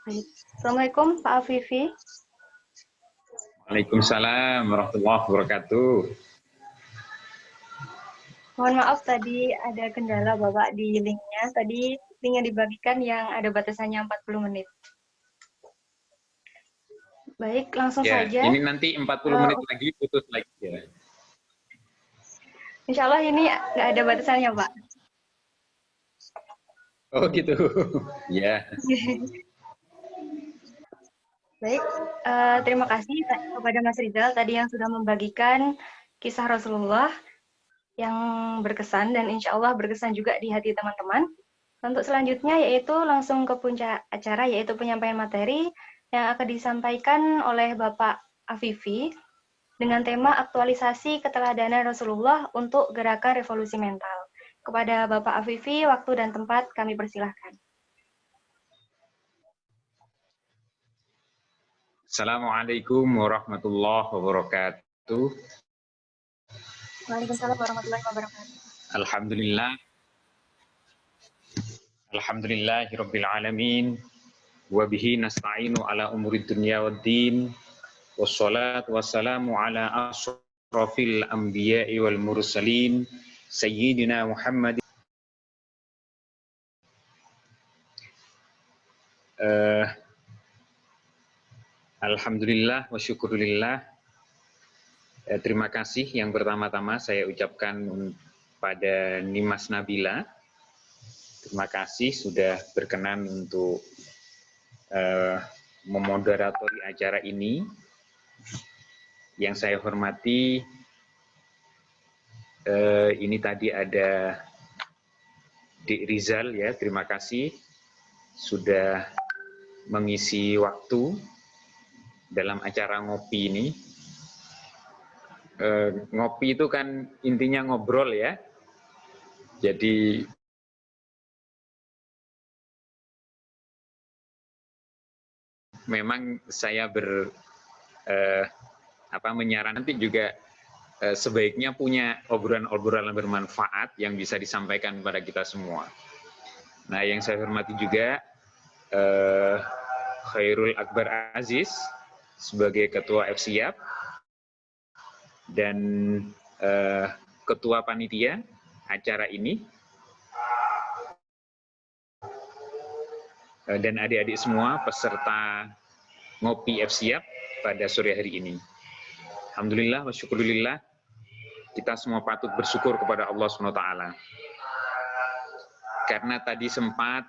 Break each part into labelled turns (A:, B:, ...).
A: Baik. Assalamualaikum Pak Afifi.
B: Waalaikumsalam warahmatullahi wabarakatuh.
A: Mohon maaf tadi ada kendala Bapak di linknya. Tadi link yang dibagikan yang ada batasannya 40 menit. Baik, langsung
B: Ya,
A: saja.
B: ini nanti 40 menit lagi putus lagi ya.
A: Insya Allah ini nggak ada batasannya, Pak.
B: Oh gitu. Ya.
A: Baik, terima kasih kepada Mas Rizal tadi yang sudah membagikan kisah Rasulullah yang berkesan dan insya Allah berkesan juga di hati teman-teman. Untuk selanjutnya yaitu langsung ke puncak acara yaitu penyampaian materi yang akan disampaikan oleh Bapak Afifi dengan tema aktualisasi keteladanan Rasulullah untuk gerakan revolusi mental. Kepada Bapak Afifi, waktu dan tempat kami persilahkan.
B: Assalamualaikum warahmatullahi wabarakatuh.
A: Waalaikumsalam warahmatullahi wabarakatuh.
B: Alhamdulillah. Alhamdulillahirabbil alamin. Wa bihi nasta'inu ala umurid dunya waddin. Wassalatu wassalamu ala asyrafil anbiya'i wal mursalin sayyidina Muhammad. Alhamdulillah wa syukurillah. Terima kasih yang pertama-tama saya ucapkan pada Nimas Nabila. Terima kasih sudah berkenan untuk memoderatori acara ini. Yang saya hormati, ini tadi ada Dik Rizal ya, terima kasih sudah mengisi waktu dalam acara ngopi ini. Ngopi itu kan intinya ngobrol ya. Jadi memang saya menyarankan nanti juga sebaiknya punya obrolan-obrolan bermanfaat yang bisa disampaikan kepada kita semua. Nah, yang saya hormati juga Khairul Akbar Aziz sebagai Ketua FSIAP dan Ketua Panitia acara ini, dan adik-adik semua peserta ngopi FSIAP pada sore hari ini. Alhamdulillah wa syukurillah, kita semua patut bersyukur kepada Allah SWT. Karena tadi sempat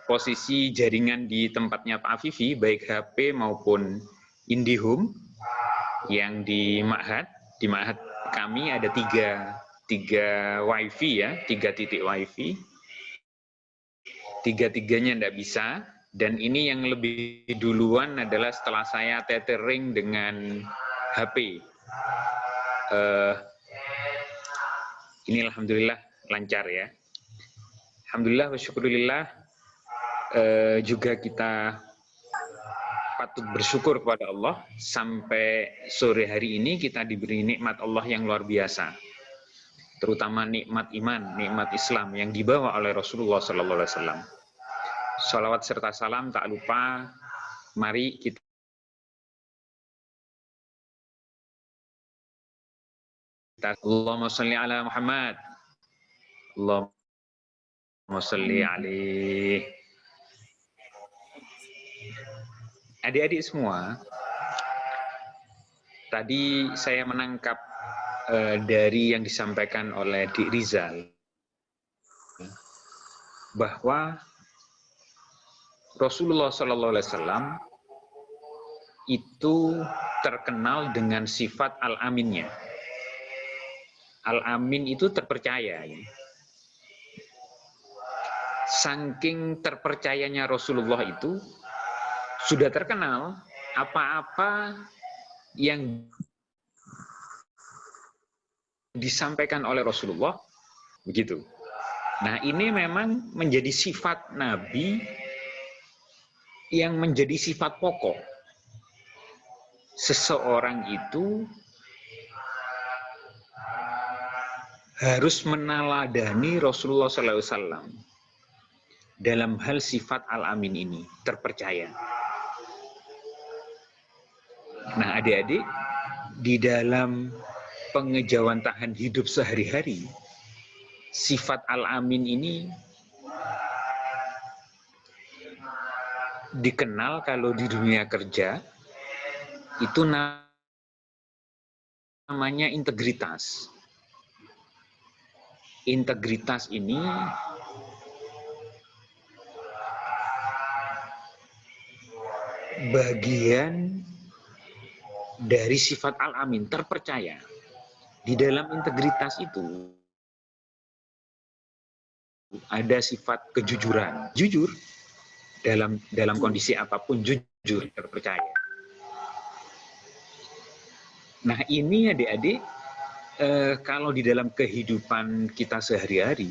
B: posisi jaringan di tempatnya Pak Afifi, baik HP maupun IndiHome, yang di Ma'had kami ada tiga wifi ya, 3 titik wifi. Tiga-tiganya tidak bisa, dan ini yang lebih duluan adalah setelah saya tethering dengan HP. Ini alhamdulillah lancar ya. Alhamdulillah wa syukurillah, juga kita patut bersyukur kepada Allah sampai sore hari ini kita diberi nikmat Allah yang luar biasa, terutama nikmat iman, nikmat Islam yang dibawa oleh Rasulullah SAW. Salawat serta salam tak lupa, mari kita Allahumma sholli ala Muhammad, Allahumma sholli alaihi. Adik-adik semua, tadi saya menangkap dari yang disampaikan oleh Dik Rizal bahwa Rasulullah SAW itu terkenal dengan sifat al-aminnya. Al-amin itu terpercaya. Saking terpercayanya Rasulullah itu sudah terkenal, apa-apa yang disampaikan oleh Rasulullah begitu. Nah, ini memang menjadi sifat Nabi yang menjadi sifat pokok. Seseorang itu harus meneladani Rasulullah SAW. dalam hal sifat Al-Amin ini, terpercaya. Nah, adik-adik, di dalam pengejawantahan hidup sehari-hari, sifat Al-Amin ini dikenal kalau di dunia kerja, itu namanya integritas. Integritas ini bagian dari sifat Al-Amin, terpercaya. Di dalam integritas itu ada sifat kejujuran. Jujur dalam kondisi apapun, jujur, terpercaya. Nah, ini adik-adik, kalau di dalam kehidupan kita sehari-hari,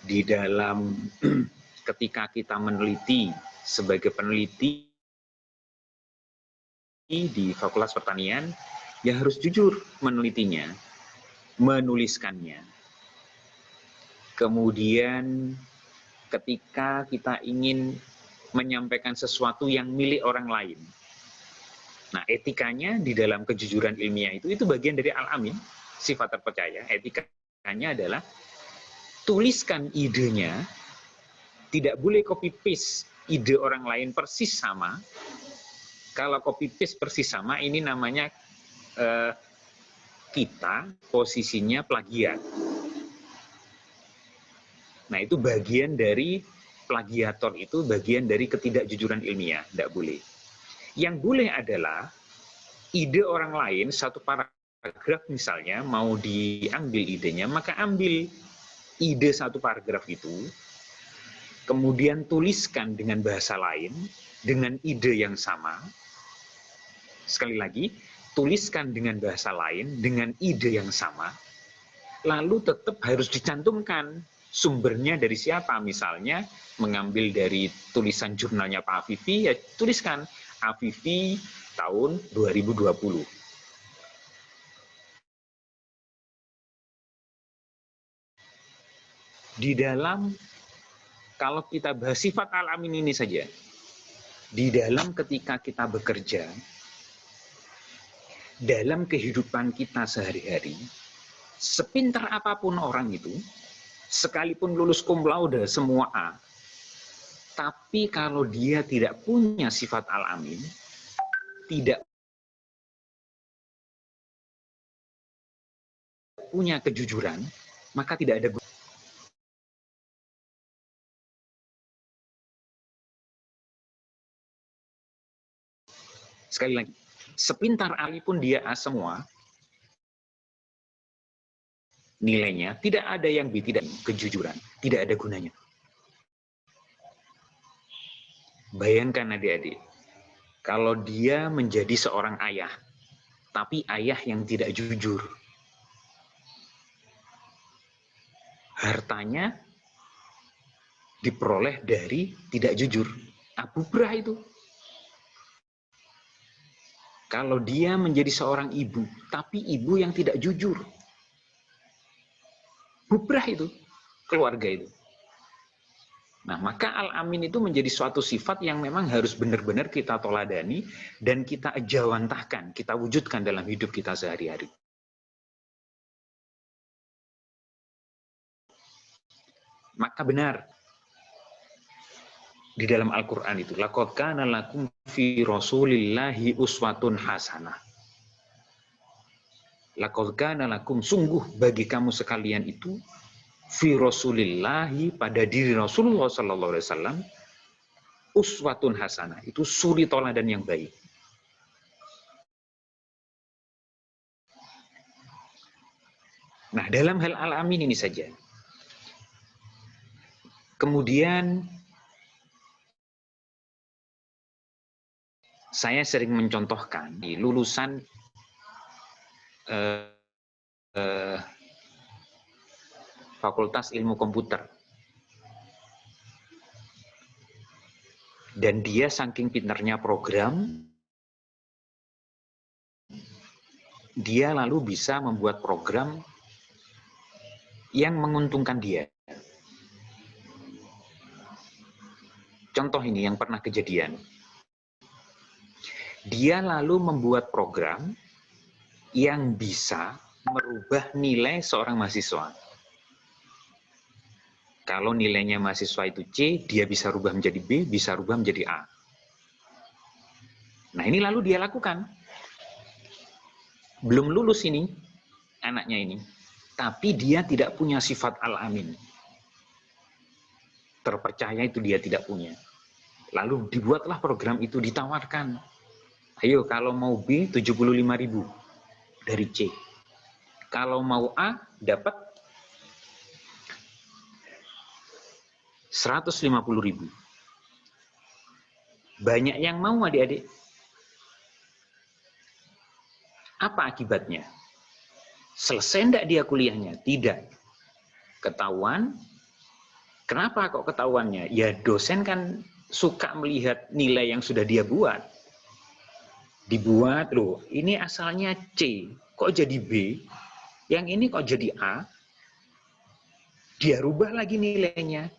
B: di dalam ketika kita meneliti sebagai peneliti di Fakultas Pertanian, ya harus jujur menelitinya, menuliskannya. Kemudian ketika kita ingin menyampaikan sesuatu yang milik orang lain, nah etikanya di dalam kejujuran ilmiah itu bagian dari Al-Amin, sifat terpercaya. Etikanya adalah tuliskan idenya, tidak boleh copy paste ide orang lain persis sama. Kalau copy paste persis sama, ini namanya kita posisinya plagiat. Nah, itu bagian dari plagiator, itu bagian dari ketidakjujuran ilmiah, tidak boleh. Yang boleh adalah ide orang lain, satu paragraf misalnya, mau diambil idenya, maka ambil ide satu paragraf itu, kemudian tuliskan dengan bahasa lain, dengan ide yang sama. Sekali lagi, tuliskan dengan bahasa lain, dengan ide yang sama, lalu tetap harus dicantumkan sumbernya dari siapa. Misalnya, mengambil dari tulisan jurnalnya Pak Afifi, ya tuliskan Afifi tahun 2020. Di dalam, kalau kita bahas sifat Al-Amin ini saja, di dalam ketika kita bekerja, dalam kehidupan kita sehari-hari, sepintar apapun orang itu, sekalipun lulus cum laude semua A, tapi kalau dia tidak punya sifat Al-Amin, tidak punya kejujuran, maka tidak ada gunanya. Sekali lagi, sepintar Ali pun dia A semua, nilainya tidak ada yang B, tidak kejujuran, tidak ada gunanya. Bayangkan adik-adik, kalau dia menjadi seorang ayah, tapi ayah yang tidak jujur, hartanya diperoleh dari tidak jujur. Abubrah itu. Kalau dia menjadi seorang ibu, tapi ibu yang tidak jujur, bubrah itu, keluarga itu. Nah, maka Al-Amin itu menjadi suatu sifat yang memang harus benar-benar kita toladani dan kita ejawantahkan, kita wujudkan dalam hidup kita sehari-hari. Maka benar, di dalam Al-Quran itu, laqad kana lakum fi rasulillahi uswatun hasanah. Laqad kana lakum, sungguh bagi kamu sekalian itu, fi rasulillahi, pada diri Rasulullah sallallahu alaihi wasallam, uswatun hasanah, itu suri toladan yang baik. Nah, dalam hal Al-Amin ini saja. Kemudian saya sering mencontohkan di lulusan Fakultas Ilmu Komputer. Dan dia saking pintarnya program, dia lalu bisa membuat program yang menguntungkan dia. Contoh ini yang pernah kejadian. Dia lalu membuat program yang bisa merubah nilai seorang mahasiswa. Kalau nilainya mahasiswa itu C, dia bisa rubah menjadi B, bisa rubah menjadi A. Nah, ini lalu dia lakukan. Belum lulus ini, anaknya ini. Tapi dia tidak punya sifat al-amin. Terpercaya itu dia tidak punya. Lalu dibuatlah program itu, ditawarkan. Ayo, kalau mau B, 75.000 dari C. Kalau mau A, dapat 150.000. Banyak yang mau adik-adik. Apa akibatnya? Selesai enggak dia kuliahnya? Tidak. Ketahuan. Kenapa kok ketahuannya? Ya dosen kan suka melihat nilai yang sudah dia buat. Dibuat, loh ini asalnya C, kok jadi B? Yang ini kok jadi A? Dia rubah lagi nilainya.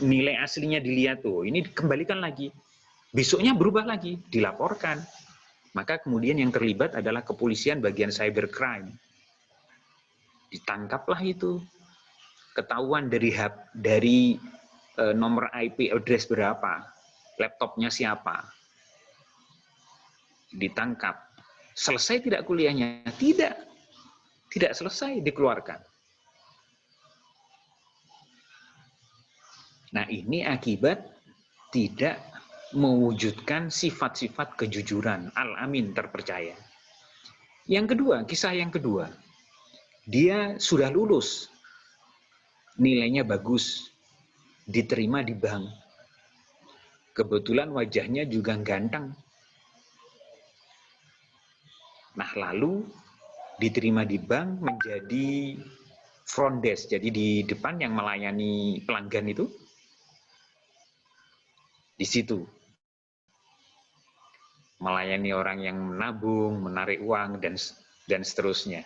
B: Nilai aslinya dilihat tuh, ini dikembalikan lagi. Besoknya berubah lagi, dilaporkan. Maka kemudian yang terlibat adalah kepolisian bagian cybercrime. Ditangkaplah itu. Ketahuan dari nomor IP address berapa, laptopnya siapa. Ditangkap. Selesai tidak kuliahnya? Tidak. Tidak selesai, dikeluarkan. Nah, ini akibat tidak mewujudkan sifat-sifat kejujuran, al-amin, terpercaya. Yang kedua, kisah yang kedua, dia sudah lulus, nilainya bagus, diterima di bank. Kebetulan wajahnya juga ganteng. Nah, lalu diterima di bank menjadi front desk, jadi di depan yang melayani pelanggan itu, di situ. Melayani orang yang menabung, menarik uang, dan seterusnya.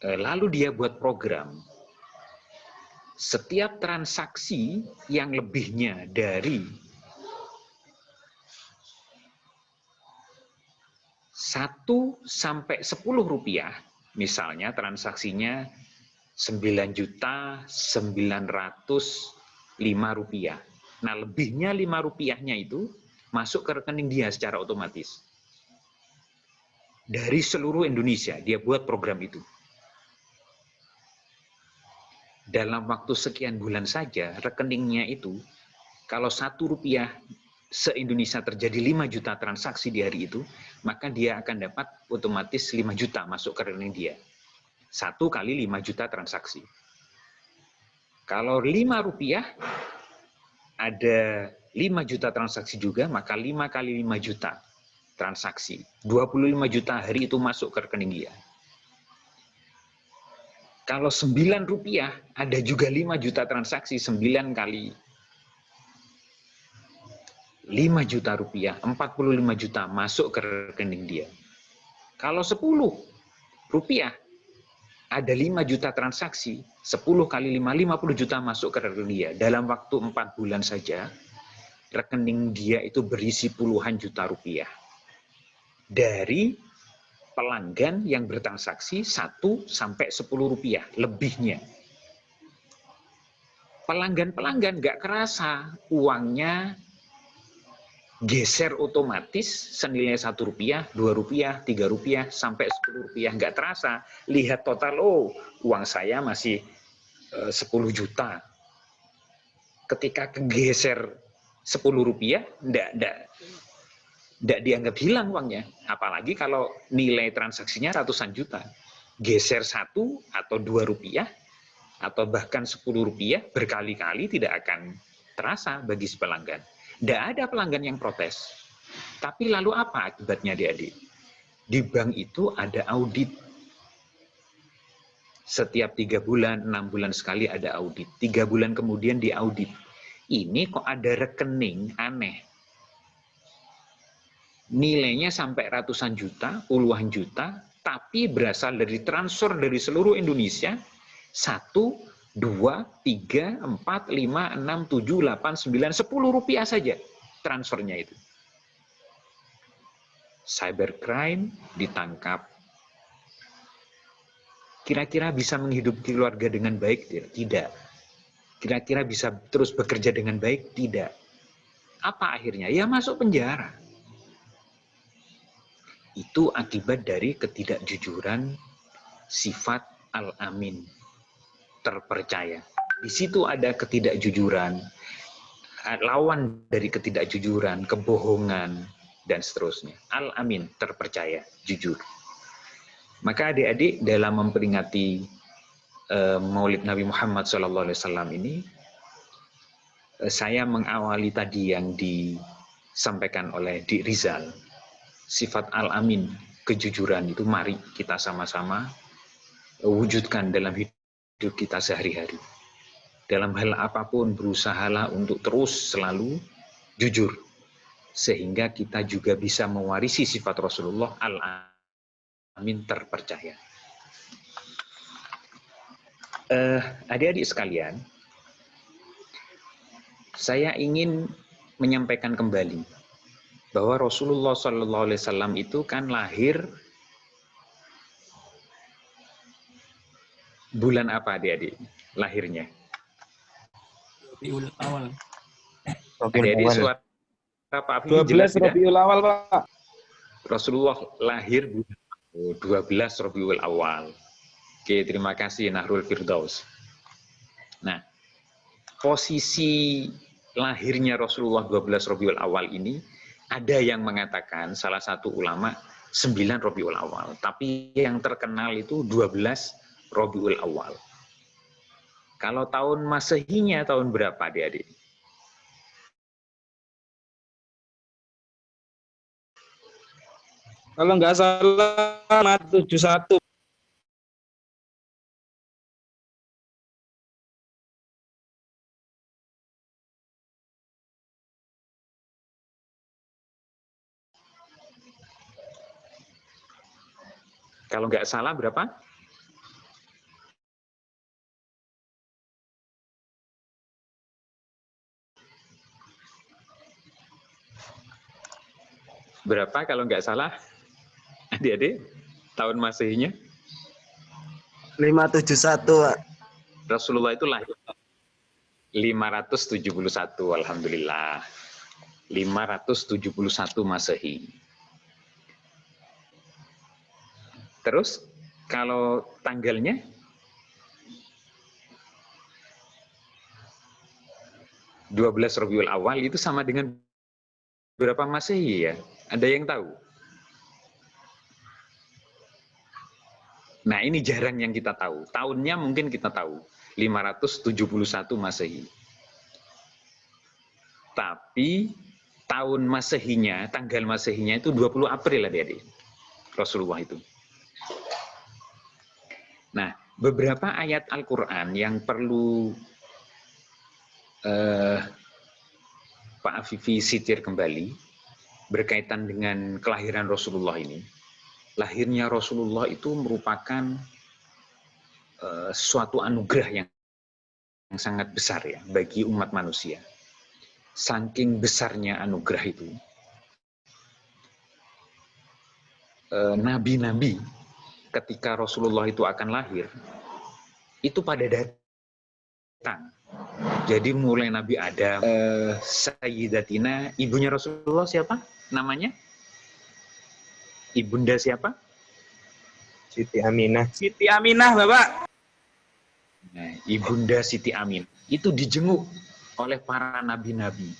B: Lalu dia buat program. Setiap transaksi yang lebihnya dari 1 sampai 10 rupiah, misalnya transaksinya 9.905.000 rupiah. Nah, lebihnya 5 rupiahnya itu masuk ke rekening dia secara otomatis. Dari seluruh Indonesia, dia buat program itu. Dalam waktu sekian bulan saja, rekeningnya itu, kalau 1 rupiah se-Indonesia terjadi 5 juta transaksi di hari itu, maka dia akan dapat otomatis 5 juta masuk ke rekening dia. 1 kali 5 juta transaksi. Kalau 5 rupiah, ada 5 juta transaksi juga, maka 5 kali 5 juta transaksi. 25 juta hari itu masuk ke rekening dia. Kalau 9 rupiah, ada juga 5 juta transaksi, 9 kali 5 juta rupiah, 45 juta masuk ke rekening dia. Kalau 10 rupiah, ada 5 juta transaksi, 10 kali 5, 50 juta masuk ke rekening dia. Dalam waktu 4 bulan saja, rekening dia itu berisi puluhan juta rupiah. Dari pelanggan yang bertransaksi 1 sampai 10 rupiah, lebihnya. Pelanggan-pelanggan nggak kerasa, uangnya geser otomatis senilai 1 rupiah, 2 rupiah, 3 rupiah, sampai 10 rupiah. Nggak terasa. Lihat total, oh uang saya masih 10 juta. Ketika kegeser 10 rupiah, nggak dianggap hilang uangnya. Apalagi kalau nilai transaksinya ratusan juta. Geser 1 atau 2 rupiah, atau bahkan 10 rupiah, berkali-kali tidak akan terasa bagi si pelanggan. Tidak ada pelanggan yang protes. Tapi lalu apa akibatnya adik-adik? Di bank itu ada audit. Setiap 3 bulan, 6 bulan sekali ada audit. 3 bulan kemudian diaudit. Ini kok ada rekening aneh. Nilainya sampai ratusan juta, puluhan juta, tapi berasal dari transfer dari seluruh Indonesia. 1 2, 3, 4, 5, 6, 7, 8, 9, 10 rupiah saja transfernya itu. Cybercrime ditangkap. Kira-kira bisa menghidupi keluarga dengan baik? Tidak. Kira-kira bisa terus bekerja dengan baik? Tidak. Apa akhirnya? Ya masuk penjara. Itu akibat dari ketidakjujuran sifat al-amin, terpercaya. Di situ ada ketidakjujuran, lawan dari ketidakjujuran, kebohongan, dan seterusnya. Al-amin, terpercaya, jujur. Maka adik-adik dalam memperingati Maulid Nabi Muhammad SAW ini, saya mengawali tadi yang disampaikan oleh Dik Rizal, sifat al-amin, kejujuran itu mari kita sama-sama wujudkan dalam hidup kita sehari-hari. Dalam hal apapun berusahalah untuk terus selalu jujur, sehingga kita juga bisa mewarisi sifat Rasulullah al-amin, terpercaya. Adik-adik sekalian, saya ingin menyampaikan kembali bahwa Rasulullah SAW itu kan lahir bulan apa adik-adik lahirnya?
C: Rabiul Awal.
B: Adik-adik suara Pak Afif
D: 12
B: jelas tidak?
D: Rabiul Awal, Pak.
B: Rasulullah lahir 12 Rabiul Awal. Oke, terima kasih Nahrul Firdaus. Nah, posisi lahirnya Rasulullah 12 Rabiul Awal ini, ada yang mengatakan, salah satu ulama, 9 Rabiul Awal. Tapi yang terkenal itu 12 Rabiul Awal. Kalau tahun Masehinya tahun berapa adik-adik?
D: Kalau nggak salah 71.
B: Kalau nggak salah berapa? Berapa kalau nggak salah? Adik-adik, tahun Masehinya?
E: 571, Pak.
B: Rasulullah itu lahir 571, alhamdulillah. 571 Masehi. Terus kalau tanggalnya? (12 Rabiul Awal) itu sama dengan berapa Masehi ya? Ada yang tahu? Nah, ini jarang yang kita tahu. Tahunnya mungkin kita tahu. 571 Masehi. Tapi tahun Masehinya, tanggal Masehinya itu 20 April adik-adik. Rasulullah itu. Nah, beberapa ayat Al-Quran yang perlu Pak Afifi sitir kembali berkaitan dengan kelahiran Rasulullah ini. Lahirnya Rasulullah itu merupakan suatu anugerah yang sangat besar ya bagi umat manusia. Saking besarnya anugerah itu, nabi-nabi ketika Rasulullah itu akan lahir, itu pada datang. Jadi mulai Nabi Adam, Sayyidatina, ibunya Rasulullah siapa namanya? Ibunda siapa?
E: Siti Aminah.
D: Siti Aminah, Bapak.
B: Nah, Ibunda Siti Amin itu dijenguk oleh para nabi-nabi.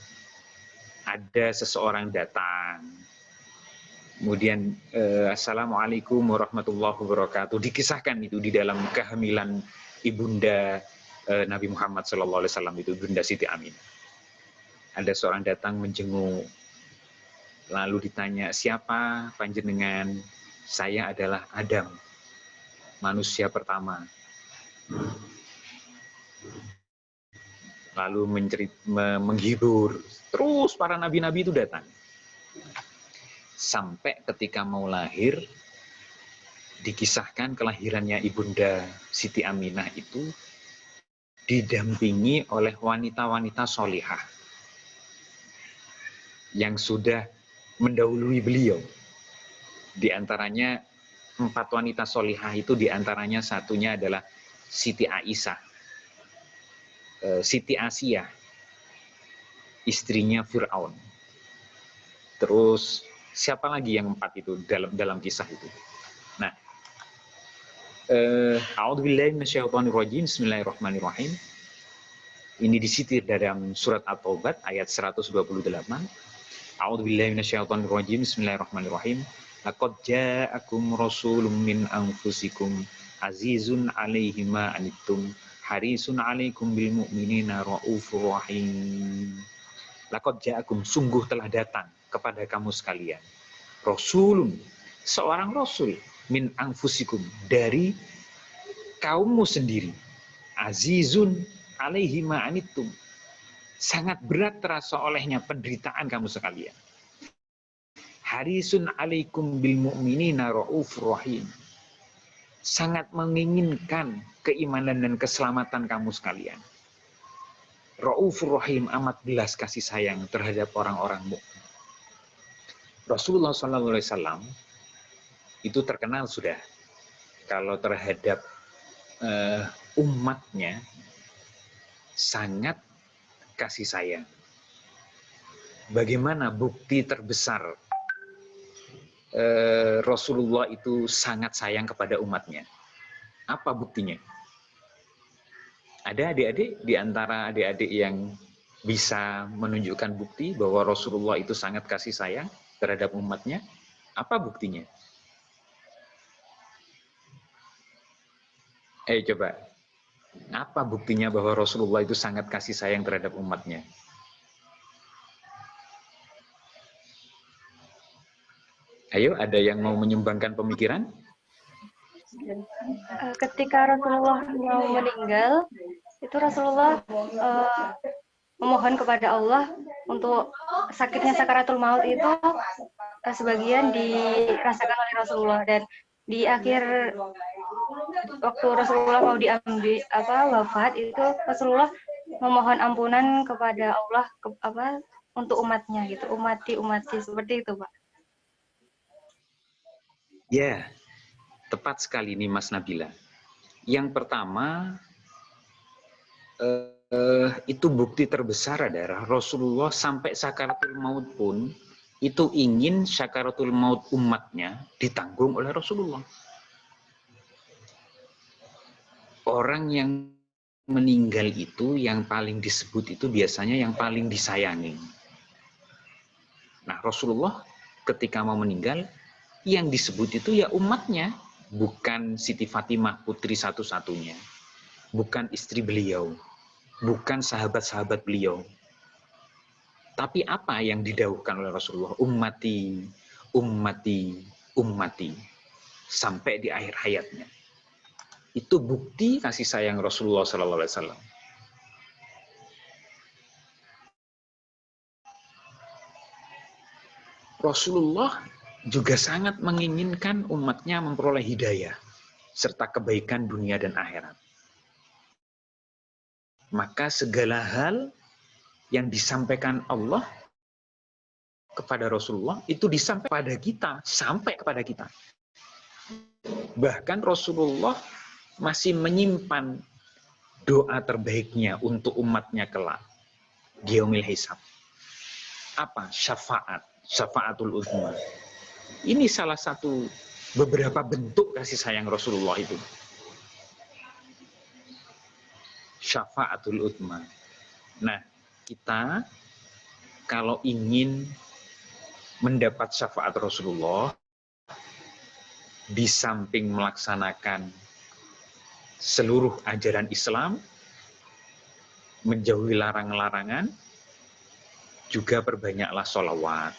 B: Ada seseorang datang, kemudian Assalamualaikum warahmatullahi wabarakatuh, dikisahkan itu di dalam kehamilan Ibunda Nabi Muhammad SAW itu, Ibunda Siti Amin. Ada seorang datang menjenguk, lalu ditanya, siapa panjenengan? Saya adalah Adam, manusia pertama. Lalu menghibur. Terus para nabi-nabi itu datang. Sampai ketika mau lahir, dikisahkan kelahirannya Ibunda Siti Aminah itu didampingi oleh wanita-wanita solihah yang sudah mendahului beliau. Di antaranya 4 wanita solihah itu, di antaranya satunya adalah Siti Aisyah, Siti Asia, istrinya Fir'aun. Terus siapa lagi yang 4 itu dalam kisah itu? Nah, a'udzubillahi minasyaitonirrajim, bismillahirrahmanirrahim. Ini disitir dalam surat At-Taubah ayat 128. A'udzubillahi minasyaitonirrajim, bismillahirrahmanirrahim. Laqad ja'akum rasulun min anfusikum azizun 'alaihi ma anittum harisun 'alaikum bil mu'minina raufur rahim. Laqad ja'akum, sungguh telah datang kepada kamu sekalian rasulun, seorang rasul, min anfusikum, dari kaummu sendiri, azizun 'alaihi ma anittum, sangat berat terasa olehnya penderitaan kamu sekalian. Harisun 'alaikum bil mu'minina raufur rahim, sangat menginginkan keimanan dan keselamatan kamu sekalian. Raufur rahim, amat belas kasih sayang terhadap orang-orang mukmin. Rasulullah SAW itu terkenal sudah kalau terhadap umatnya sangat kasih sayang. Bagaimana bukti terbesar Rasulullah itu sangat sayang kepada umatnya? Apa buktinya? Ada adik-adik di antara adik-adik yang bisa menunjukkan bukti bahwa Rasulullah itu sangat kasih sayang terhadap umatnya? Apa buktinya? Coba. Apa buktinya bahwa Rasulullah itu sangat kasih sayang terhadap umatnya? Ayo, ada yang mau menyumbangkan pemikiran?
A: Ketika Rasulullah mau meninggal, itu Rasulullah memohon kepada Allah untuk sakitnya sakaratul maut itu sebagian dirasakan oleh Rasulullah, dan di akhir waktu Rasulullah mau diambil wafat itu Rasulullah memohon ampunan kepada Allah untuk umatnya gitu, umati seperti itu, Pak.
B: Ya, tepat sekali nih Mas Nabila. Yang pertama, itu bukti terbesar adalah Rasulullah sampai sakaratul maut pun itu ingin sakaratul maut umatnya ditanggung oleh Rasulullah. Orang yang meninggal itu yang paling disebut itu biasanya yang paling disayangi. Nah, Rasulullah ketika mau meninggal yang disebut itu ya umatnya, bukan Siti Fatimah putri satu-satunya, bukan istri beliau, bukan sahabat-sahabat beliau. Tapi apa yang didahulukan oleh Rasulullah? Ummati, ummati, ummati. Sampai di akhir hayatnya. Itu bukti kasih sayang Rasulullah SAW. Rasulullah juga sangat menginginkan umatnya memperoleh hidayah serta kebaikan dunia dan akhirat. Maka segala hal yang disampaikan Allah kepada Rasulullah itu disampaikan kepada kita, sampai kepada kita. Bahkan Rasulullah masih menyimpan doa terbaiknya untuk umatnya kelak di yaumil hisab. Apa? Syafa'atul uzma. Ini salah satu beberapa bentuk kasih sayang Rasulullah itu. Syafa'atul uzma. Nah, kita kalau ingin mendapat syafaat Rasulullah, di samping melaksanakan seluruh ajaran Islam, menjauhi larangan-larangan, juga perbanyaklah sholawat.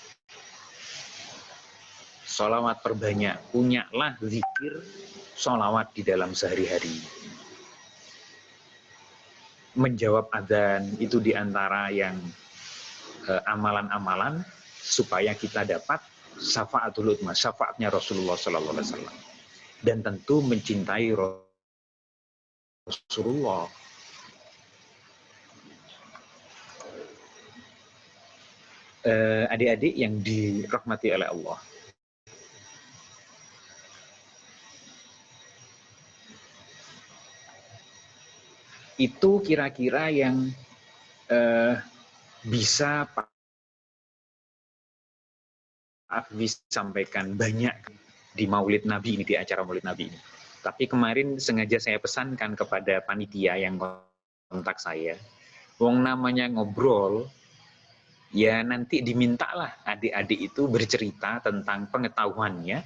B: Sholawat perbanyak, punyalah zikir sholawat di dalam sehari-hari. Menjawab adzan itu diantara yang amalan-amalan supaya kita dapat syafa'atul uzma, syafaatnya Rasulullah SAW. Dan tentu mencintai Rasulullah. adik-adik yang dirahmati oleh Allah. Itu kira-kira yang bisa Pak Afif sampaikan banyak di Maulid Nabi ini, di acara Maulid Nabi ini. Tapi kemarin sengaja saya pesankan kepada panitia yang kontak saya, wong namanya ngobrol, ya nanti dimintalah adik-adik itu bercerita tentang pengetahuannya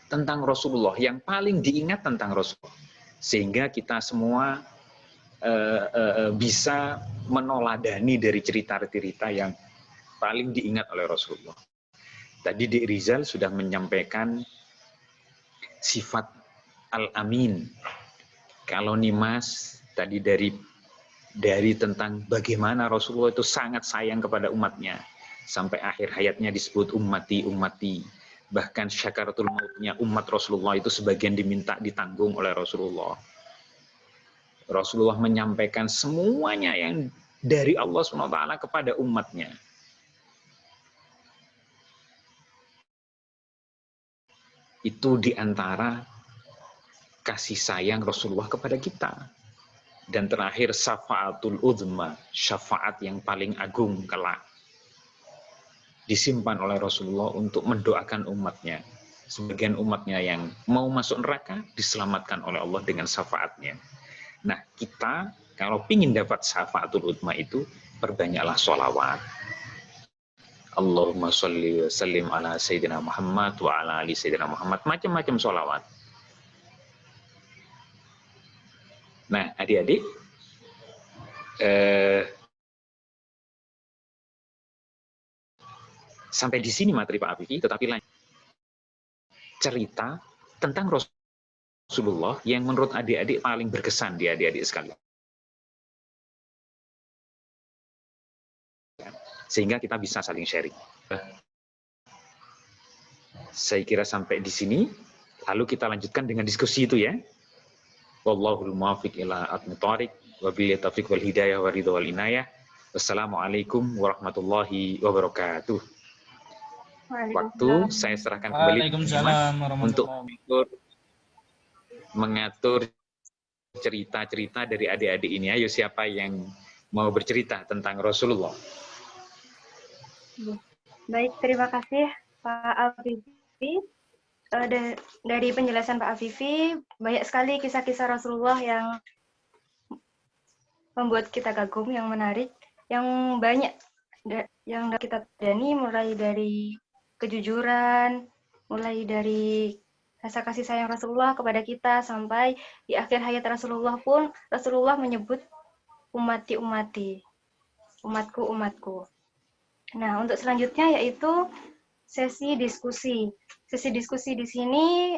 B: tentang Rasulullah, yang paling diingat tentang Rasulullah, sehingga kita semua bisa menoladani dari cerita-cerita yang paling diingat oleh Rasulullah. Tadi Dik Rizal sudah menyampaikan sifat Al-Amin. Kalau Nimas tadi dari tentang bagaimana Rasulullah itu sangat sayang kepada umatnya. Sampai akhir hayatnya disebut ummati, ummati. Bahkan syakaratul mautnya umat Rasulullah itu sebagian diminta ditanggung oleh Rasulullah. Rasulullah menyampaikan semuanya yang dari Allah SWT kepada umatnya. Itu diantara kasih sayang Rasulullah kepada kita. Dan terakhir syafaatul uzma, syafaat yang paling agung kelak, disimpan oleh Rasulullah untuk mendoakan umatnya. Sebagian umatnya yang mau masuk neraka diselamatkan oleh Allah dengan syafaatnya. Nah, kita kalau ingin dapat syafaatul uzma itu, perbanyaklah sholawat. Allahumma sholli wa sallim ala Sayyidina Muhammad wa ala ali Sayyidina Muhammad. Macam-macam sholawat. Nah, adik-adik, sampai di sini materi Pak Afifi, tetapi lanjut cerita tentang Rasulullah yang menurut adik-adik paling berkesan di adik-adik sekalian. Sehingga kita bisa saling sharing. Saya kira sampai di sini, lalu kita lanjutkan dengan diskusi itu ya. Wallahul muwaffiq ila aqwamit thoriq, wabillahi taufiq wal hidayah wa ridha wal inayah. Wassalamualaikum warahmatullahi wabarakatuh. Waktu saya serahkan kembali untuk mengatur cerita-cerita dari adik-adik ini. Ayo, siapa yang mau bercerita tentang Rasulullah?
A: Baik, terima kasih Pak Afifi. Dari penjelasan Pak Afifi, banyak sekali kisah-kisah Rasulullah yang membuat kita kagum, yang menarik, yang banyak yang kita tadani, mulai dari kejujuran, mulai dari rasa kasih sayang Rasulullah kepada kita, sampai di akhir hayat Rasulullah pun Rasulullah menyebut ummati, ummati, umatku, umatku. Nah, untuk selanjutnya yaitu sesi diskusi. Sesi diskusi di sini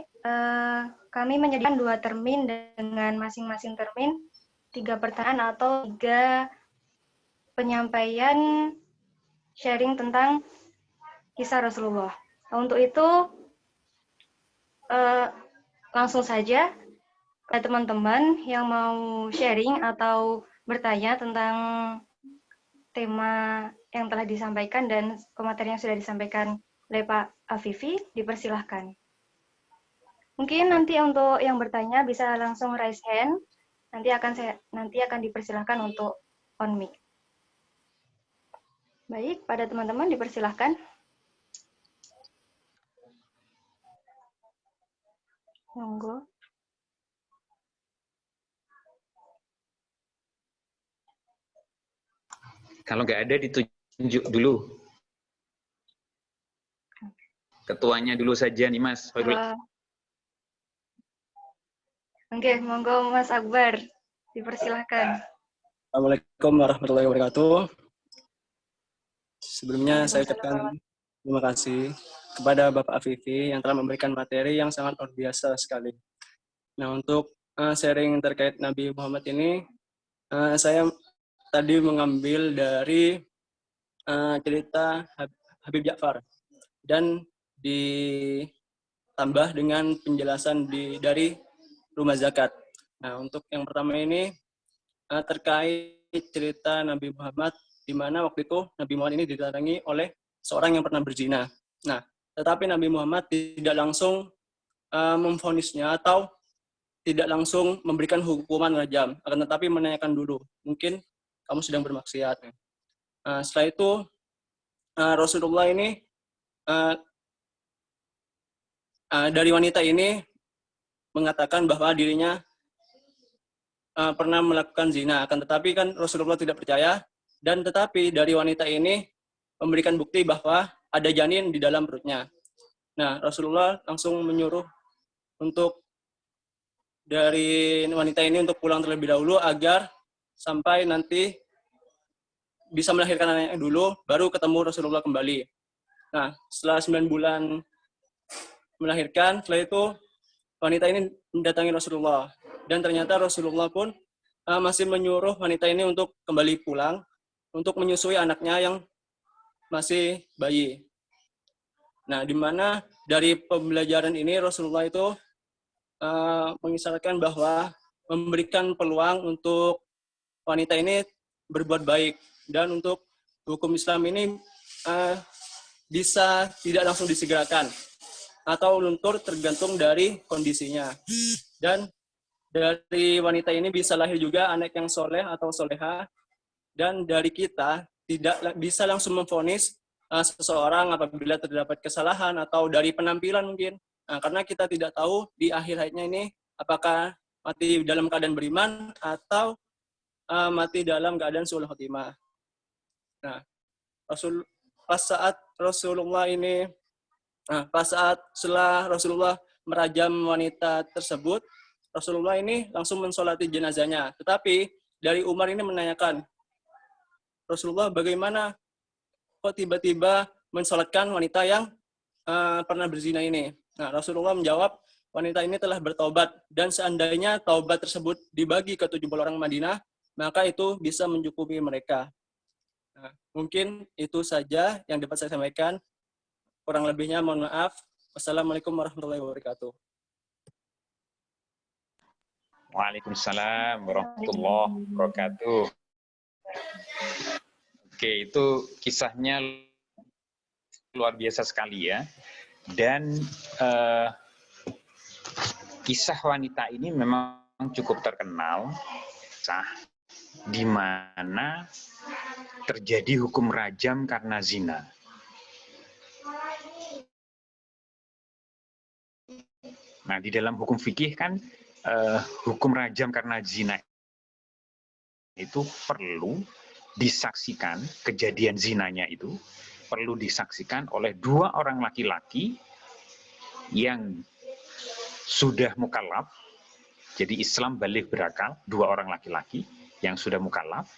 A: kami menyediakan 2 termin dengan masing-masing termin 3 pertanyaan atau 3 penyampaian sharing tentang kisah Rasulullah. Nah, untuk itu langsung saja kepada teman-teman yang mau sharing atau bertanya tentang tema yang telah disampaikan dan pemateri yang sudah disampaikan oleh Pak Afifi, dipersilahkan. Mungkin nanti untuk yang bertanya bisa langsung raise hand, nanti akan dipersilahkan untuk on mic. Baik, pada teman-teman dipersilahkan. Monggo.
B: Kalau nggak ada, ditunjuk dulu. Ketuanya dulu saja nih, Mas.
A: Oke, monggo Mas Akbar, dipersilahkan.
F: Assalamualaikum warahmatullahi wabarakatuh. Sebelumnya saya ucapkan terima kasih kepada Bapak Afifi yang telah memberikan materi yang sangat luar biasa sekali. Nah, untuk sharing terkait Nabi Muhammad ini, saya tadi mengambil dari cerita Habib Ja'far dan ditambah dengan penjelasan dari rumah zakat. Nah, untuk yang pertama ini terkait cerita Nabi Muhammad di mana waktu itu Nabi Muhammad ini didatangi oleh seorang yang pernah berzina. Nah, tetapi Nabi Muhammad tidak langsung memvonisnya atau tidak langsung memberikan hukuman rajam, akan tetapi menanyakan dulu, mungkin kamu sedang bermaksiat. Setelah itu Rasulullah ini dari wanita ini mengatakan bahwa dirinya pernah melakukan zina, akan tetapi kan Rasulullah tidak percaya, dan tetapi dari wanita ini memberikan bukti bahwa ada janin di dalam perutnya. Nah, Rasulullah langsung menyuruh untuk dari wanita ini untuk pulang terlebih dahulu agar sampai nanti bisa melahirkan anaknya dulu, baru ketemu Rasulullah kembali. Nah, setelah 9 bulan melahirkan, setelah itu wanita ini mendatangi Rasulullah. Dan ternyata Rasulullah pun masih menyuruh wanita ini untuk kembali pulang, untuk menyusui anaknya yang masih bayi. Nah, di mana dari pembelajaran ini Rasulullah itu mengisyaratkan bahwa memberikan peluang untuk wanita ini berbuat baik, dan untuk hukum Islam ini bisa tidak langsung disegerakan atau luntur tergantung dari kondisinya. Dan dari wanita ini bisa lahir juga anak yang soleh atau soleha, dan dari kita tidak bisa langsung memvonis seseorang apabila terdapat kesalahan atau dari penampilan mungkin. Nah, karena kita tidak tahu di akhir hayatnya ini apakah mati dalam keadaan beriman atau mati dalam keadaan su'ul khotimah. Nah, pas saat setelah Rasulullah merajam wanita tersebut, Rasulullah ini langsung mensolati jenazahnya. Tetapi dari Umar ini menanyakan, Rasulullah bagaimana kok tiba-tiba mensolatkan wanita yang pernah berzina ini? Nah, Rasulullah menjawab, wanita ini telah bertobat, dan seandainya taubat tersebut dibagi ke 70 orang Madinah, maka itu bisa mencukupi mereka. Nah, mungkin itu saja yang dapat saya sampaikan. Kurang lebihnya mohon maaf. Wassalamualaikum warahmatullahi wabarakatuh.
B: Waalaikumsalam warahmatullahi wabarakatuh. Oke, itu kisahnya luar biasa sekali ya. Dan kisah wanita ini memang cukup terkenal, di mana terjadi hukum rajam karena zina. Nah, di dalam hukum fikih kan hukum rajam karena zina itu perlu disaksikan, kejadian zinanya itu perlu disaksikan oleh 2 orang laki-laki yang sudah mukallaf. Jadi Islam baligh berakal, 2 orang laki-laki yang sudah mukallaf,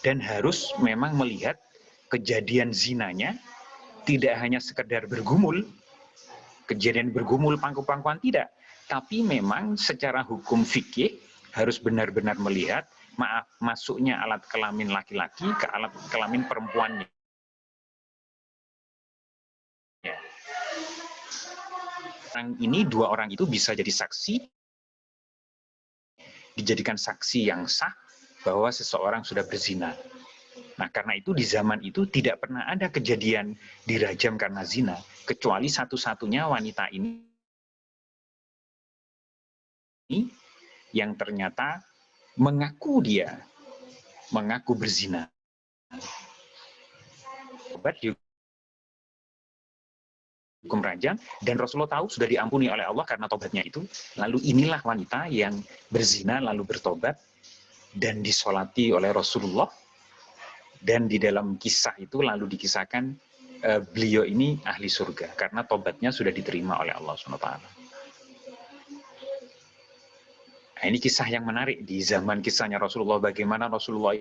B: dan harus memang melihat kejadian zinanya, tidak hanya sekedar bergumul, kejadian bergumul pangku-pangkuan tidak, tapi memang secara hukum fikih harus benar-benar melihat masuknya alat kelamin laki-laki ke alat kelamin perempuannya. Ini 2 orang itu bisa jadi saksi, dijadikan saksi yang sah bahwa seseorang sudah berzina. Nah, karena itu di zaman itu tidak pernah ada kejadian dirajam karena zina, kecuali satu-satunya wanita ini yang ternyata mengaku berzina. Hukum rajam, dan Rasulullah tahu sudah diampuni oleh Allah karena tobatnya itu. Lalu inilah wanita yang berzina lalu bertobat dan disolati oleh Rasulullah, dan di dalam kisah itu lalu dikisahkan beliau ini ahli surga karena tobatnya sudah diterima oleh Allah SWT. Nah, ini kisah yang menarik di zaman kisahnya Rasulullah, bagaimana Rasulullah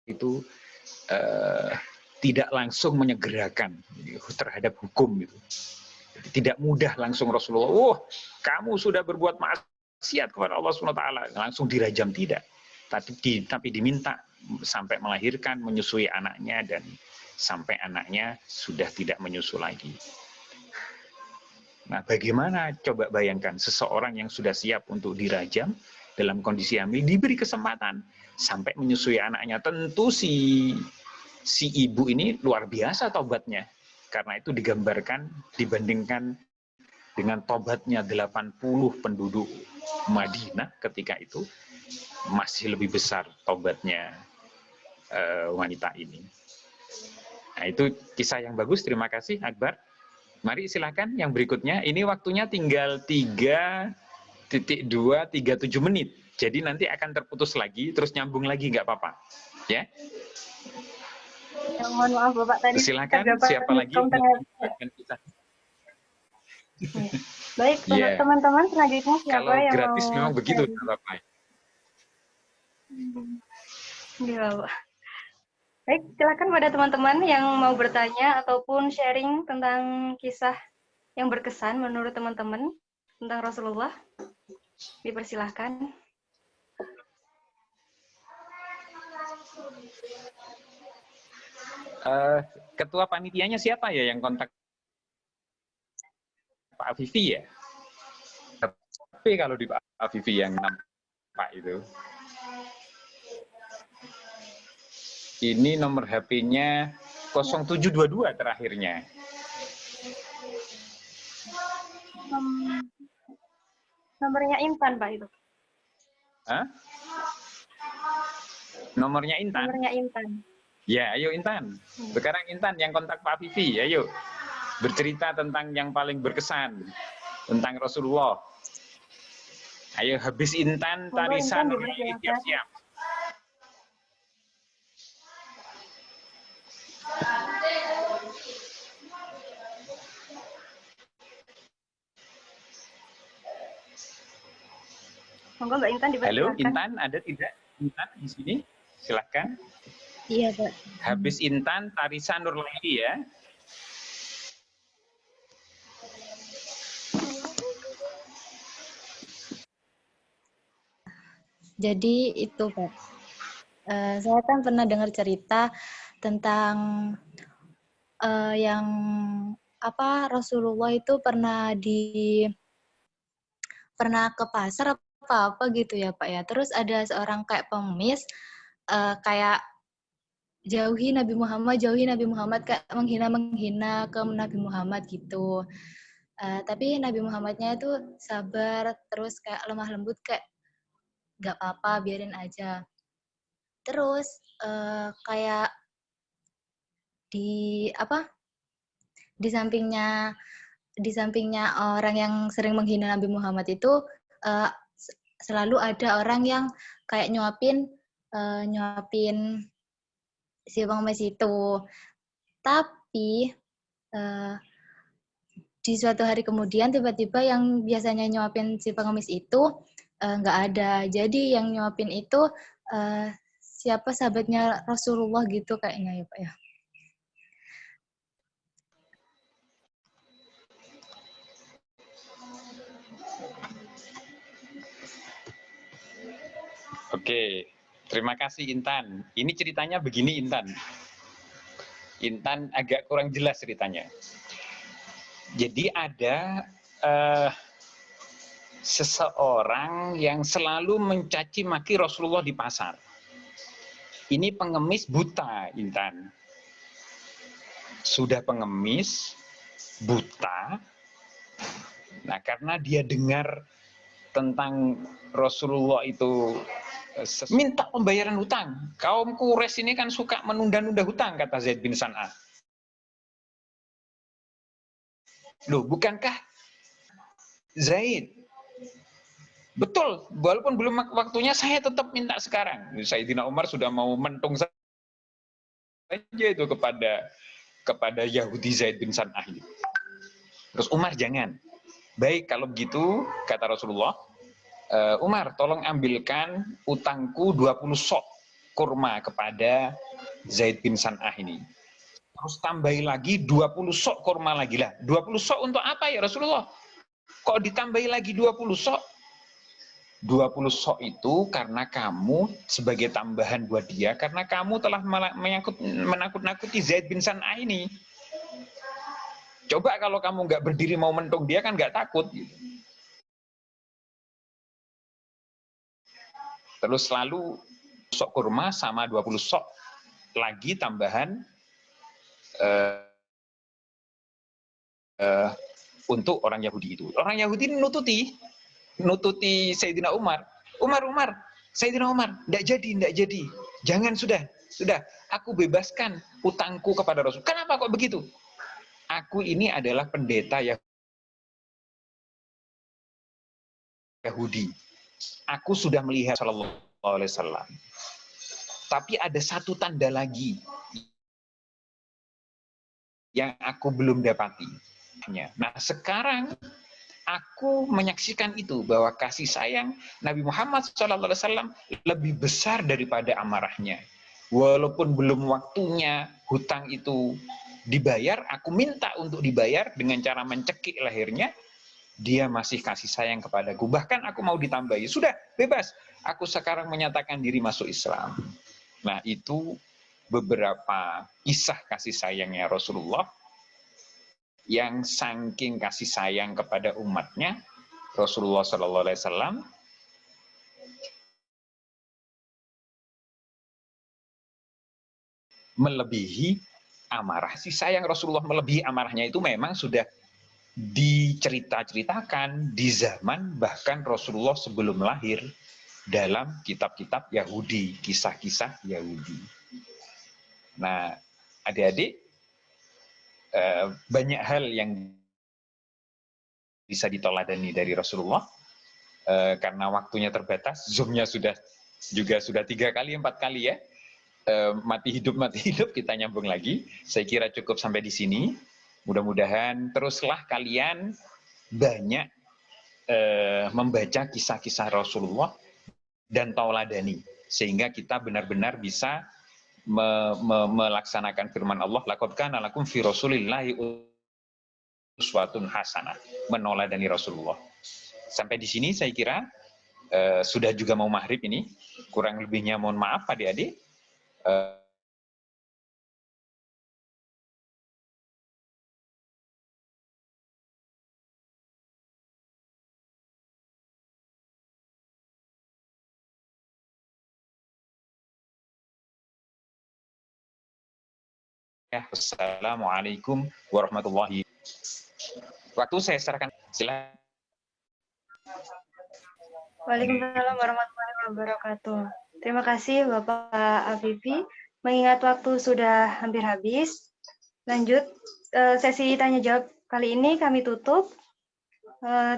B: itu tidak langsung menyegerakan terhadap hukum itu. Tidak mudah langsung Rasulullah, kamu sudah berbuat maksiat kepada Allah SWT, langsung dirajam, tidak. Tapi diminta sampai melahirkan, menyusui anaknya, dan sampai anaknya sudah tidak menyusu lagi. Nah, bagaimana coba bayangkan seseorang yang sudah siap untuk dirajam, dalam kondisi hamil diberi kesempatan sampai menyusui anaknya. Tentu si ibu ini luar biasa tobatnya. Karena itu digambarkan, dibandingkan dengan tobatnya 80 penduduk Madinah ketika itu, masih lebih besar tobatnya wanita ini. Nah, itu kisah yang bagus. Terima kasih, Akbar. Mari silakan yang berikutnya. Ini waktunya tinggal 3.237 menit. Jadi nanti akan terputus lagi, terus nyambung lagi, nggak apa-apa. Ya.
A: Ya, mohon maaf Bapak tadi
B: Silakan,
A: terdapat
B: siapa lagi?
A: miskom. Baik, untuk
B: Yeah.
A: teman-teman selanjutnya siapa
B: Kalau
A: yang
B: gratis
A: mau
B: memang begitu,
A: sharing?
B: Bapak.
A: Iya, Pak. Baik, silakan pada teman-teman yang mau bertanya ataupun sharing tentang kisah yang berkesan menurut teman-teman tentang Rasulullah. Dipersilahkan.
B: Ketua panitianya siapa ya yang kontak Pak Afifi ya? Tapi kalau di Pak Afifi yang nampak itu. Ini nomor HP-nya 0722 terakhirnya.
A: Nomornya Intan, Pak, itu.
B: Hah? Nomornya Intan?
A: Nomornya Intan.
B: Ya, ayo Intan. Sekarang Intan yang kontak Pak Afifi, ayo. Bercerita tentang yang paling berkesan tentang Rasulullah. Ayo, habis Intan, Tarisan, siap-siap.
A: Monggo Mbak Intan dipersilakan.
B: Halo, Intan, ada tidak? Intan di sini? Silahkan.
G: Iya, Pak.
B: Habis Intan, Tarisa Nurlaili ya.
G: Jadi itu, Pak. Saya kan pernah dengar cerita tentang yang Rasulullah itu pernah ke pasar apa gitu ya, Pak ya. Terus ada seorang kayak pengemis kayak jauhi Nabi Muhammad kayak menghina ke Nabi Muhammad gitu. Tapi Nabi Muhammadnya itu sabar, terus kayak lemah lembut, kayak gak apa-apa, biarin aja. Terus kayak di sampingnya orang yang sering menghina Nabi Muhammad itu selalu ada orang yang kayak nyuapin si pengemis itu. Tapi di suatu hari kemudian tiba-tiba yang biasanya nyuapin si pengemis itu nggak ada. Jadi yang nyuapin itu siapa sahabatnya Rasulullah gitu kayaknya ya, Pak ya.
B: Oke, terima kasih Intan. Ini ceritanya begini Intan. Intan agak kurang jelas ceritanya. Jadi ada seseorang yang selalu mencaci maki Rasulullah di pasar. Ini pengemis buta, Intan. Sudah pengemis, buta. Nah, karena dia dengar tentang Rasulullah itu minta pembayaran hutang. Kaum Quraisy ini kan suka menunda-nunda hutang, kata Zaid bin San'ah. Loh, bukankah Zaid? Betul, walaupun belum waktunya, saya tetap minta sekarang. Sayyidina Umar sudah mau mentung saja itu kepada Yahudi Zaid bin San'ah. Terus Umar jangan. Baik, kalau begitu, kata Rasulullah, Umar, tolong ambilkan utangku 20 sok kurma kepada Zaid bin San'ah ini. Terus tambahi lagi 20 sok kurma lagi lah. 20 sok untuk apa ya Rasulullah? Kok ditambahi lagi 20 sok? 20 sok itu karena kamu sebagai tambahan buat dia, karena kamu telah menakut-nakuti Zaid bin San'ah ini. Coba kalau kamu nggak berdiri mau mentung dia kan nggak takut. Gitu. Terus lalu sok kurma sama 20 sok lagi tambahan untuk orang Yahudi itu. Orang Yahudi nututi Sayyidina Umar. Umar, Sayyidina Umar, enggak jadi. Jangan, sudah. Aku bebaskan utangku kepada Rasul. Kenapa kok begitu? Aku ini adalah pendeta Yahudi. Aku sudah melihat Sallallahu Alaihi Wasallam. Tapi ada satu tanda lagi yang aku belum dapati. Nah, sekarang aku menyaksikan itu, bahwa kasih sayang Nabi Muhammad SAW lebih besar daripada amarahnya. Walaupun belum waktunya hutang itu dibayar, aku minta untuk dibayar dengan cara mencekik lehernya, dia masih kasih sayang kepadaku. Bahkan aku mau ditambahi, sudah, bebas. Aku sekarang menyatakan diri masuk Islam. Nah, itu beberapa kisah kasih sayangnya Rasulullah, yang saking kasih sayang kepada umatnya, Rasulullah SAW melebihi amarah. Si sayang Rasulullah melebihi amarahnya itu memang sudah diceritakan di zaman bahkan Rasulullah sebelum lahir dalam kitab-kitab Yahudi, kisah-kisah Yahudi. Nah, adik-adik, banyak hal yang bisa diteladani dari Rasulullah, karena waktunya terbatas. Zoom-nya sudah 3 kali, 4 kali ya. Mati hidup kita nyambung lagi. Saya kira cukup sampai di sini. Mudah-mudahan teruslah kalian banyak membaca kisah-kisah Rasulullah dan tauladani, sehingga kita benar-benar bisa melaksanakan firman Allah, laqad kana lakum fi rasulillahi uswatun hasanah, meneladani Rasulullah. Sampai di sini saya kira sudah juga mau maghrib ini. Kurang lebihnya mohon maaf adik-adik. Assalamualaikum warahmatullahi wabarakatuh. Waktu saya serahkan, silakan.
A: Waalaikumsalam warahmatullahi wabarakatuh. Terima kasih Bapak Afifi. Mengingat waktu sudah hampir habis, lanjut sesi tanya jawab kali ini kami tutup.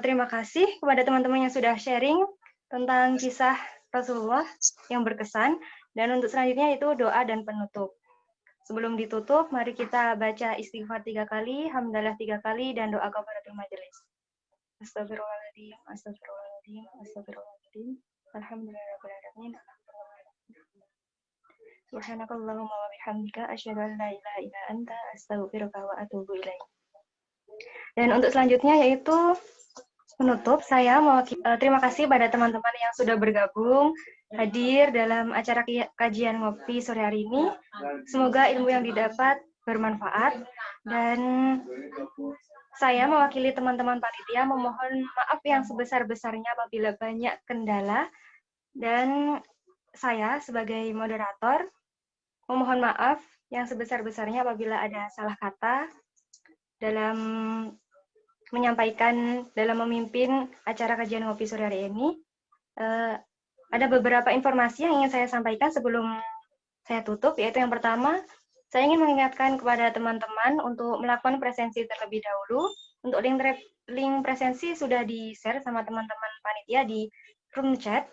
A: Terima kasih kepada teman-teman yang sudah sharing tentang kisah Rasulullah yang berkesan. Dan untuk selanjutnya itu doa dan penutup. Sebelum ditutup, mari kita baca istighfar 3 kali, hamdalah 3 kali, dan doa kafaratul majelis. Astagfirullahaladzim, astagfirullahaladzim, astagfirullahaladzim. Alhamdulillahirrahmanirrahim. Subhanakallahumma wa bihamdika, asyhadu an la ilaha illa anta, astaghfiruka wa atubu ilaik. Dan untuk selanjutnya yaitu penutup, saya mau terima kasih pada teman-teman yang sudah bergabung hadir dalam acara kajian ngopi sore hari ini. Semoga ilmu yang didapat bermanfaat, dan saya mewakili teman-teman panitia memohon maaf yang sebesar-besarnya apabila banyak kendala, dan saya sebagai moderator memohon maaf yang sebesar-besarnya apabila ada salah kata dalam menyampaikan, dalam memimpin acara kajian ngopi sore hari ini. Ada beberapa informasi yang ingin saya sampaikan sebelum saya tutup, yaitu yang pertama, saya ingin mengingatkan kepada teman-teman untuk melakukan presensi terlebih dahulu. Untuk link presensi sudah di-share sama teman-teman panitia di room chat.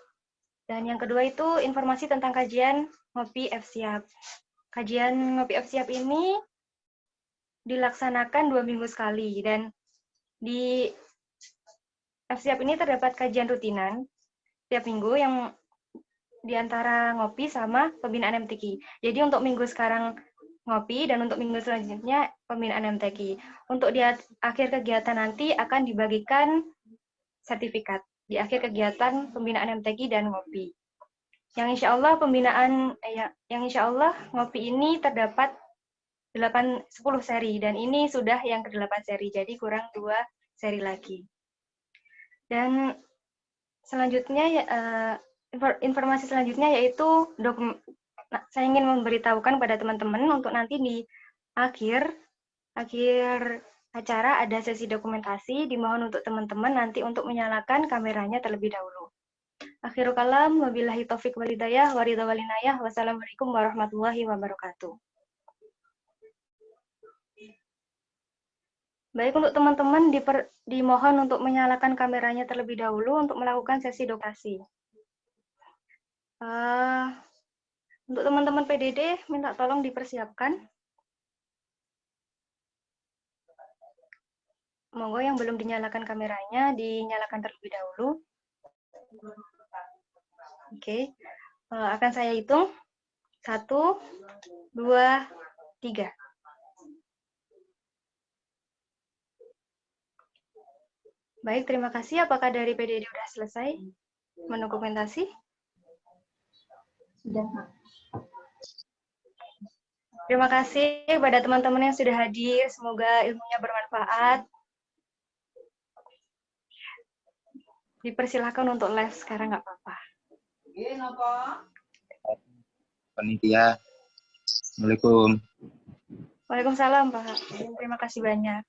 A: Dan yang kedua itu informasi tentang kajian ngopi FSIAP. Kajian ngopi FSIAP ini dilaksanakan 2 minggu sekali, dan di FSIAP ini terdapat kajian rutinan tiap minggu yang diantara ngopi sama pembinaan MTQ. Jadi untuk minggu sekarang ngopi, dan untuk minggu selanjutnya pembinaan MTQ. Untuk di akhir kegiatan nanti akan dibagikan sertifikat di akhir kegiatan pembinaan MTQ dan ngopi. Yang insya Allah yang insya Allah ngopi ini terdapat 10 seri, dan ini sudah yang ke-8 seri, jadi kurang 2 seri lagi. Dan selanjutnya informasi selanjutnya yaitu saya ingin memberitahukan pada teman-teman untuk nanti di akhir acara ada sesi dokumentasi, dimohon untuk teman-teman nanti untuk menyalakan kameranya terlebih dahulu. Akhirul kalam, wabillahi taufik walhidayah, waridha walinayah, wassalamualaikum warahmatullahi wabarakatuh. Baik, untuk teman-teman dimohon untuk menyalakan kameranya terlebih dahulu untuk melakukan sesi dokumentasi. Untuk teman-teman PDD, minta tolong dipersiapkan. Monggo yang belum dinyalakan kameranya, dinyalakan terlebih dahulu. Oke, akan saya hitung. 1, 2, 3. Baik, terima kasih. Apakah dari PDD sudah selesai mendokumentasi? Sudah, Pak. Terima kasih kepada teman-teman yang sudah hadir. Semoga ilmunya bermanfaat. Dipersilahkan untuk live sekarang, nggak apa-apa.
E: Panitia. Assalamualaikum.
A: Waalaikumsalam, Pak. Terima kasih banyak.